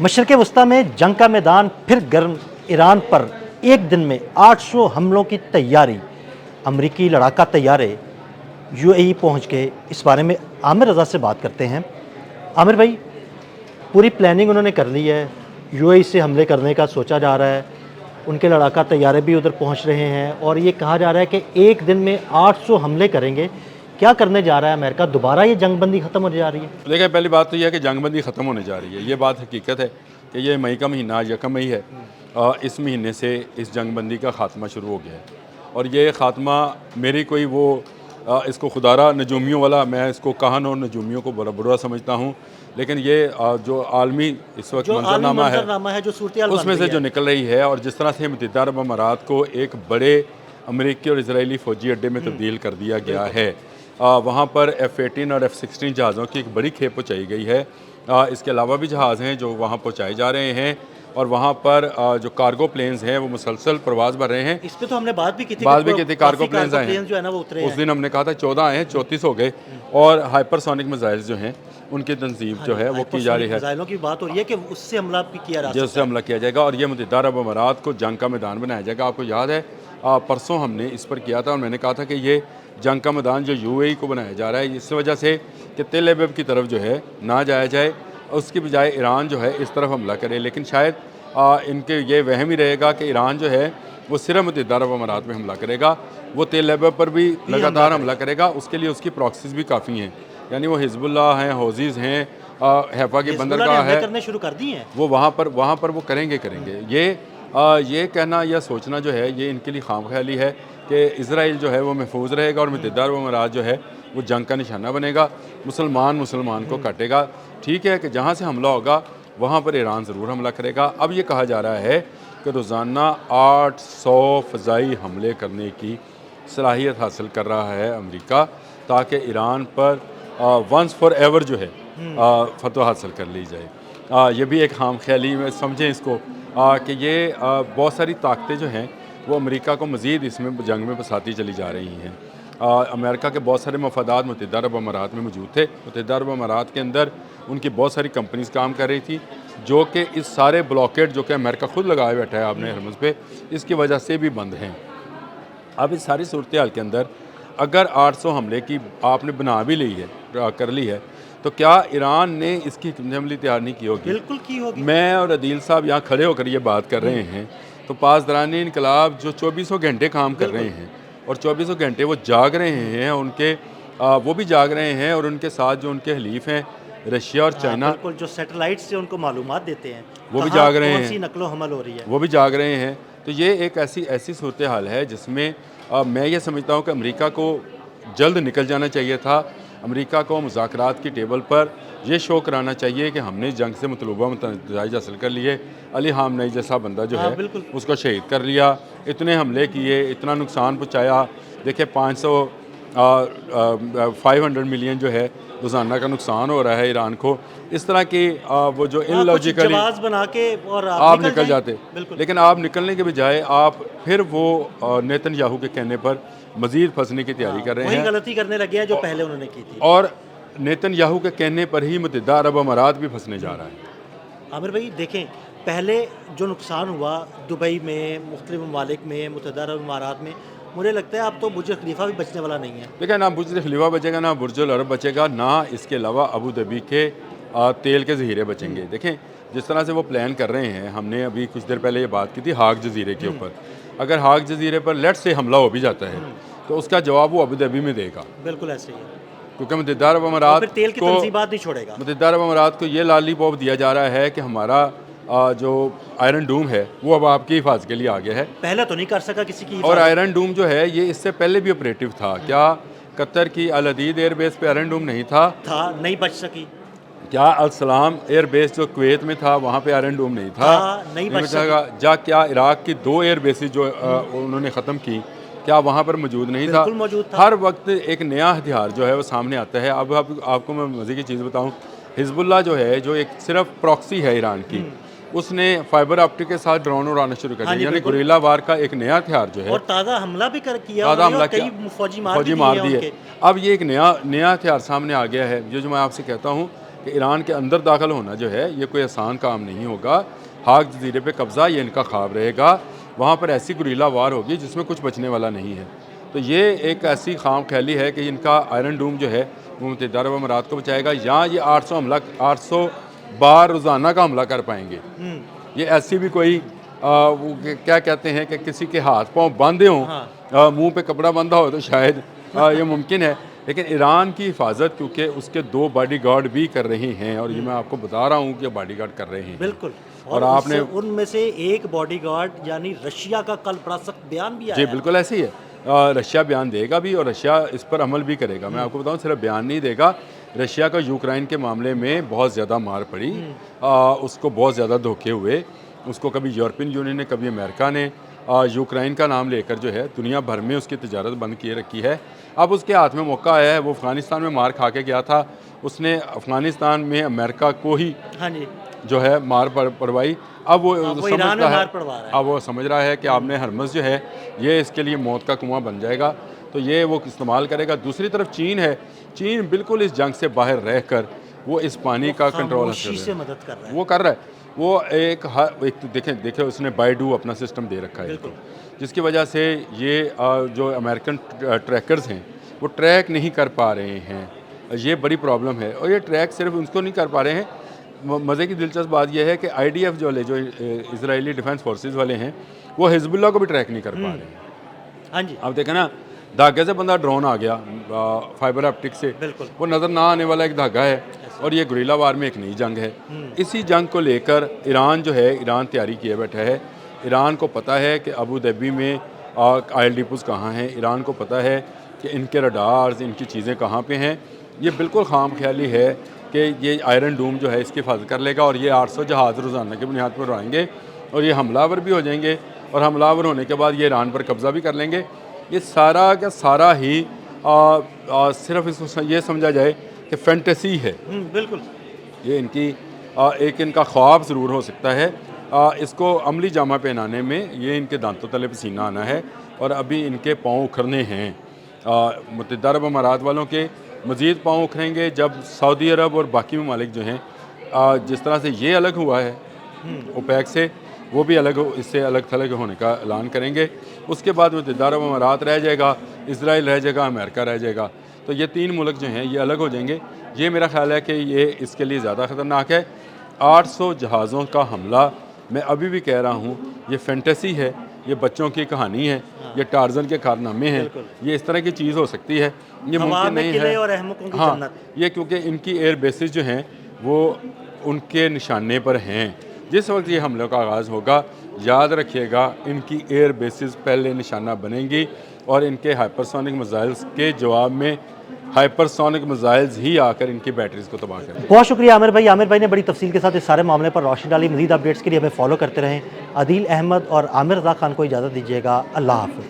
मशरिक़ वस्ता में जंग का मैदान फिर गर्म। ईरान पर एक दिन में 800 हमलों की तैयारी। अमरीकी लड़ाका तैयारे यूएई पहुंच गए। इस बारे में आमिर रज़ा से बात करते हैं। आमिर भाई, पूरी प्लानिंग उन्होंने कर ली है, यूएई से हमले करने का सोचा जा रहा है, उनके लड़ाका तैयारे भी उधर पहुंच रहे हैं और ये कहा जा रहा है कि एक दिन में 800 हमले करेंगे। क्या करने जा रहा है अमेरिका? दोबारा ये जंगबंदी ख़त्म होने जा रही है? देखिए, पहली बात तो यह है कि जंगबंदी ख़त्म होने जा रही है। ये बात हकीकत है कि ये मई का महीना आज 1 मई है। इस महीने से इस जंगबंदी का ख़ात्मा शुरू हो गया है और ये ख़ात्मा मेरी कोई वो इसको खुदारा नजूमियों वाला, मैं इसको कहान और नजूमियों को बड़ा बुरा समझता हूँ, लेकिन ये जो आलमी इस वक्त मंजरनामा है जो सूरत उसमें से जो निकल रही है और जिस तरह से मुत्तहिदा अरब अमारात को एक बड़े अमेरिकी और इजरायली फ़ौजी अड्डे में तब्दील कर दिया गया है। वहाँ पर F-18 और F-16 जहाज़ों की एक बड़ी खेप पहुँचाई गई है। इसके अलावा भी जहाज़ हैं जो वहाँ पहुँचाए जा रहे हैं और वहाँ पर जो कार्गो प्लेन्स हैं वो मुसलसल प्रवास भर रहे हैं। इस पे तो हमने बात भी की थी। कार्गो प्लेन्स आए हैं जो है ना वो उतरे उस दिन हमने कहा था 14 आए हैं, 34 हो गए और हाइपरसोनिक मिसाइल्स जो हैं उनकी तंजीम जो है वो की जा रही है। मिसाइलों की बात हो रही है कि उससे हमला भी किया जा सकता है, जिससे हमला किया जाएगा और ये मुत्तहिदा अरब अमारात को जंग का मैदान बनाया जाएगा। आपको याद है परसों हमने इस पर किया था और मैंने कहा था कि ये जंग का मैदान जो यूएई को बनाया जा रहा है इस वजह से कि तेल अवीव की तरफ जो है ना जाया जाए, उसकी बजाय ईरान जो है इस तरफ हमला करे। लेकिन शायद इनके ये वहम ही रहेगा कि ईरान जो है वो सिर्फ मुत्तहिदा अरब अमारात में हमला करेगा, वो तेल अवीव पर भी लगातार हमला करेगा। उसके लिए उसकी प्रॉक्सीज भी काफ़ी हैं, यानी वो हिजबुल्लाह हैं, हौजीज़ हैं, हैफा की बंदरगाह है, करने शुरू कर दी हैं वो वहाँ पर वो करेंगे। ये कहना या सोचना जो है ये इनके लिए खामख्याली है कि इज़राइल जो है वो महफूज रहेगा और मुत्तहिदा अरब अमारात जो है वो जंग का निशाना बनेगा, मुसलमान को काटेगा। ठीक है कि जहाँ से हमला होगा वहाँ पर ईरान ज़रूर हमला करेगा। अब ये कहा जा रहा है कि रोज़ाना 800 फ़ज़ाई हमले करने की सलाहियत हासिल कर रहा है अमेरिका, ताकि ईरान पर वंस फॉर एवर जो है फतवा हासिल कर ली जाए। ये भी एक खाम ख्याली में समझें इसको कि ये बहुत सारी ताकतें जो हैं वो अमेरिका को मज़ीद इसमें जंग में फंसाती चली जा रही हैं। अमेरिका के बहुत सारे मफादात मुत्तहिदा अरब अमारात में मौजूद थे। मुत्तहिदा अरब अमारात के अंदर उनकी बहुत सारी कंपनीज़ काम कर रही थी जो कि इस सारे ब्लॉकेट जो कि अमेरिका खुद लगाए बैठा है आपने हरमुज़ पे, इसकी वजह से भी बंद हैं। अब इस सारी सूरत हाल के अंदर अगर 800 हमले की आपने बना भी ली है, कर ली है, तो क्या ईरान ने इसकी अमली तैयार नहीं की होगी? बिल्कुल की होगी। मैं और अदील साहब यहाँ खड़े होकर ये बात कर रहे हैं तो पासदारान इनकलाब जो 2400 घंटे काम कर रहे हैं और 2400 घंटे वो जाग रहे हैं, उनके वो भी जाग रहे हैं और उनके साथ जो उनके हलीफ हैं रशिया और चाइना, बिल्कुल, जो सैटेलाइट से उनको मालूमात देते हैं वो भी जाग रहे कौन सी हैं, नकलो हमल हो रही है, वो भी जाग रहे हैं। तो ये एक ऐसी सूरत हाल है जिसमें मैं ये समझता हूँ कि अमेरिका को जल्द निकल जाना चाहिए था। अमेरिका को मुज़ाकरात की टेबल पर यह शो कराना चाहिए कि हमने जंग से मतलूबा नतीजा हासिल कर लिए। अली हामनई जैसा बंदा जो है उसको शहीद कर लिया, इतने हमले किए, इतना नुकसान पहुँचाया। देखिए 500 मिलियन जो है रोज़ाना का नुकसान हो रहा है ईरान को। इस तरह की वो जो इलॉजिकली बना के और आप निकल जाते, लेकिन आप निकलने के बजाय आप फिर वो नेतन्याहू के कहने पर मज़ीद फंसने की तैयारी कर रहे हैं। वही गलती करने लगे हैं जो पहले उन्होंने की थी और नेतन्याहू के कहने पर ही मुत्तहिदा अरब अमारात भी फंसने जा रहा है। आमिर भाई देखें, पहले जो नुकसान हुआ दुबई में, मुख्तलिफ ममालिक में, मुत्तहिदा अरब अमारात में, मुझे लगता है अब तो बुर्ज खलीफा भी बचने वाला नहीं है। देखिए, ना बुर्ज खलीफा बचेगा, ना बुर्ज अल अरब बचेगा, ना इसके अलावा अबू धाबी के तेल के ज़ख़ीरे बचेंगे। देखें जिस तरह से वो प्लान कर रहे हैं, हमने अभी कुछ देर पहले ये बात की थी हाक जज़ीरे के ऊपर। अगर हाक जज़ीरे पर लेट से हमला हो भी जाता है तो उसका जवाब वो अबू धाबी में देगा। बिल्कुल ऐसे ही है, क्योंकि मुत्तहिदा अरब अमारात तेल की तंजीबात नहीं छोड़ेगा। मुत्तहिदा अरब अमारात को ये लॉलीपॉप दिया जा रहा है कि हमारा जो आयरन डूम है वो अब आपकी हिफाजत के लिए आ गया है। पहले तो नहीं कर सका किसी की, और आयरन डूम जो है ये इससे पहले भी ऑपरेटिव था। क्या कतर की अल अदीद एयरबेस पे आयरन डूम नहीं था? नहीं बच सकी। क्या अल सलाम एयरबेस जो कुवैत में था वहाँ पे आयरन डूम नहीं था? नहीं बच सका। जा क्या इराक की 2 एयरबेसेस जो उन्होंने ख़त्म की, क्या वहाँ पर मौजूद नहीं था? मौजूद था। हर वक्त एक नया हथियार जो है वो सामने आता है। अब आपको मैं मज़े की चीज़ बताऊँ, हिजबुल्लाह जो है जो एक सिर्फ प्रॉक्सी है ईरान की, उसने फाइबर ऑप्टिक के साथ ड्रोन उड़ाना शुरू कर दिया, यानी गुरिल्ला वार का एक नया हथियार जो है, और ताज़ा हमला भी किया, ताज़ा हमला किया, फौजी मार दिए। अब ये एक नया हथियार सामने आ गया है। जो मैं आपसे कहता हूँ कि ईरान के अंदर दाखिल होना जो है ये कोई आसान काम नहीं होगा। हाक जजीरे पे कब्ज़ा ये इनका ख्वाब रहेगा, वहाँ पर ऐसी गुरीला वार होगी जिसमें कुछ बचने वाला नहीं है। तो ये एक ऐसी खाम ख्याली है कि इनका आयरन डूम जो है वो मुत्तहिदा अरब अमीरात को बचाएगा, या ये 800 बार रोज़ाना का हमला कर पाएंगे। ये ऐसी भी कोई वो क्या कहते हैं कि किसी के हाथ पाँव बांधे हों, मुंह पे कपड़ा बांधा हो तो शायद ये मुमकिन है। लेकिन ईरान की हिफाजत क्योंकि उसके 2 बॉडीगार्ड भी कर रहे हैं, और ये मैं आपको बता रहा हूँ कि बॉडीगार्ड कर रहे हैं। बिल्कुल। और आपने उनमें से एक बॉडीगार्ड यानी रशिया का कल बड़ा सख्त बयान भी आया। जी बिल्कुल ऐसे ही है। रशिया बयान देगा भी और रशिया इस पर अमल भी करेगा। मैं आपको बताऊं, सिर्फ बयान नहीं देगा, रशिया का यूक्रेन के मामले में बहुत ज़्यादा मार पड़ी, उसको बहुत ज़्यादा धोखे हुए। उसको कभी यूरोपियन यूनियन ने, कभी अमेरिका ने यूक्रेन का नाम लेकर जो है दुनिया भर में उसकी तजारत बंद किए रखी है। अब उसके हाथ में मौका आया है, वो अफ़गानिस्तान में मार खा के गया था, उसने अफ़गानिस्तान में अमेरिका को ही जो है मार पड़वाई। अब वो समझता है, अब वो समझ रहा है कि आपने हरमज़ जो है ये इसके लिए मौत का कुआं बन जाएगा, तो ये वो इस्तेमाल करेगा। दूसरी तरफ चीन है, चीन बिल्कुल इस जंग से बाहर रहकर वो इस पानी का कंट्रोल से मदद कर रहा है, वो कर रहा है। वो एक तो देखें उसने बाइडू अपना सिस्टम दे रखा है, जिसकी वजह से ये जो अमेरिकन ट्रैकर्स हैं वो ट्रैक नहीं कर पा रहे हैं। ये बड़ी प्रॉब्लम है, और ये ट्रैक सिर्फ उनको नहीं कर पा रहे हैं। मज़े की दिलचस्प बात यह है कि IDF जो इजरायली डिफेंस फोर्सेस वाले हैं वो हिजबुल्लाह को भी ट्रैक नहीं कर पा रहे हैं। हाँ जी, अब देखें ना, धागे से बंदा ड्रोन आ गया फाइबर ऑप्टिक से, वो नज़र ना आने वाला एक धागा है, और ये गुरीला वार में एक नई जंग है। इसी जंग को लेकर ईरान जो है, ईरान तैयारी किए बैठा है। ईरान को पता है कि अबू धाबी में ऑयल डिपोज़ कहाँ हैं, ईरान को पता है कि इनके रडार्स, इनकी चीज़ें कहाँ पे हैं। ये बिल्कुल खाम ख्याली है कि ये आयरन डूम जो है इसकी हिफाजत कर लेगा, और ये 800 जहाज़ रोज़ाना की बुनियाद पर उड़ाएंगे, और ये हमलावर भी हो जाएंगे, और हमलावर होने के बाद ये ईरान पर कब्ज़ा भी कर लेंगे। ये सारा का सारा ही सिर्फ इसको ये समझा जाए कि फैंटेसी है। बिल्कुल, ये इनकी एक इनका ख्वाब ज़रूर हो सकता है। इसको अमली जामा पहनाने में ये इनके दांतों तले पसीना आना है, और अभी इनके पाँव उखड़ने हैं। मुत्तहिदा अरब अमीरात वालों के मज़ीद पाँव उखड़ेंगे जब सऊदी अरब और बाकी ममालिक जो हैं, जिस तरह से ये अलग हुआ है ओपेक से, वो भी इससे अलग थलग होने का ऐलान करेंगे। उसके बाद मुत्तहिदा अरब अमीरात रह जाएगा, इजराइल रह जाएगा, अमेरिका रह जाएगा। तो ये 3 मुल्क जो हैं ये अलग हो जाएंगे। ये मेरा ख्याल है कि ये इसके लिए ज़्यादा ख़तरनाक है। 800 जहाज़ों का हमला, मैं अभी भी कह रहा हूँ, ये फैंटेसी है, ये बच्चों की कहानी है, ये टार्ज़न के कारनामे हैं, ये इस तरह की चीज़ हो सकती है, ये मुमकिन नहीं है। और अहमकों की हाँ, जन्नत। ये क्योंकि इनकी एयर बेसिस जो हैं वो उनके निशाने पर हैं। जिस वक्त ये हमलों का आगाज़ होगा, याद रखिएगा इनकी एयर बेसिस पहले निशाना बनेंगी, और इनके हाइपरसोनिक मिसाइल्स के जवाब में हाइपरसोनिक मिसाइल्स ही आकर इनकी बैटरीज को तबाह करें। बहुत शुक्रिया आमिर भाई। आमिर भाई ने बड़ी तफसील के साथ इस सारे मामले पर रोशनी डाली। मज़ीद अपडेट्स के लिए हमें फॉलो करते रहें। आदिल अहमद और आमिर रज़ा खान को इजाज़त दीजिएगा। अल्लाह हाफ़िज़।